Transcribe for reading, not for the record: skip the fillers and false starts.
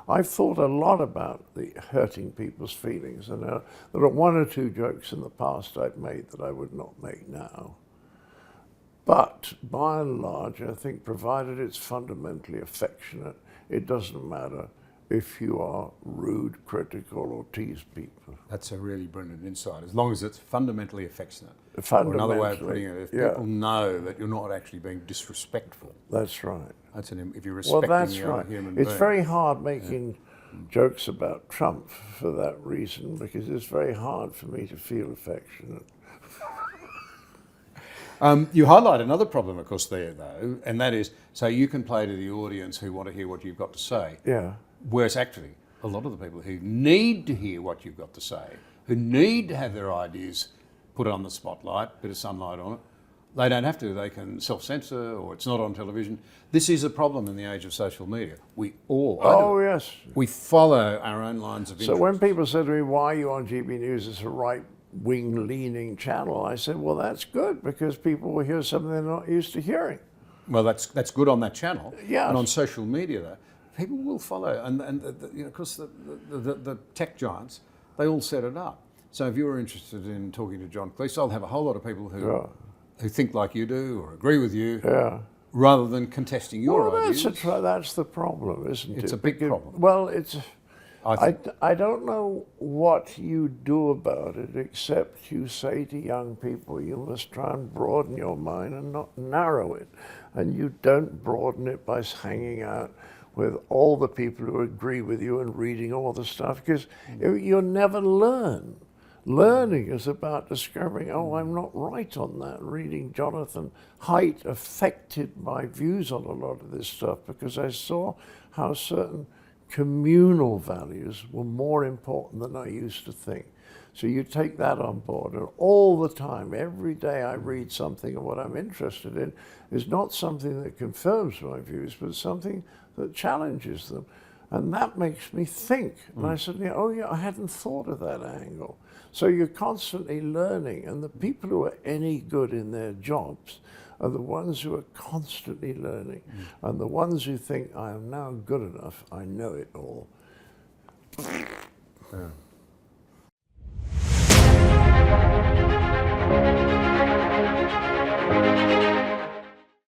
I've thought a lot about the hurting people's feelings, and there are one or two jokes in the past I've made that I would not make now. But by and large, I think, provided it's fundamentally affectionate, it doesn't matter if you are rude, critical, or tease people. That's a really brilliant insight. As long as it's fundamentally affectionate. Fundamentally, or another way of putting it, if people know that you're not actually being disrespectful. That's right. If you're respecting the other human being. It's very hard making jokes about Trump for that reason, because it's very hard for me to feel affectionate. You highlight another problem, of course, there, though, and that is, so you can play to the audience who want to hear what you've got to say. Yeah. Whereas actually, a lot of the people who need to hear what you've got to say, who need to have their ideas put on the spotlight, bit of sunlight on it, they don't have to. They can self-censor, or it's not on television. This is a problem in the age of social media. We all, yes, we follow our own lines of interest. So when people said to me, why are you on GB News? It's a right-wing leaning channel. I said, well, that's good, because people will hear something they're not used to hearing. Well, that's good on that channel. Yes. And on social media, though, people will follow. And of course, the tech giants, they all set it up. So if you're interested in talking to John Cleese, I'll have a whole lot of people who think like you do or agree with you, rather than contesting your ideas. That's the problem, isn't it? It's a big problem. Well, I don't know what you do about it, except you say to young people, you must try and broaden your mind and not narrow it. And you don't broaden it by hanging out with all the people who agree with you and reading all the stuff, because you'll never learn. Learning is about discovering, oh, I'm not right on that. Reading Jonathan Haidt affected my views on a lot of this stuff, because I saw how certain communal values were more important than I used to think. So you take that on board, and all the time, every day I read something, and what I'm interested in is not something that confirms my views, but something that challenges them. And that makes me think. And I said, oh yeah, I hadn't thought of that angle. So you're constantly learning, and the people who are any good in their jobs are the ones who are constantly learning, and the ones who think, I am now good enough, I know it all. Yeah.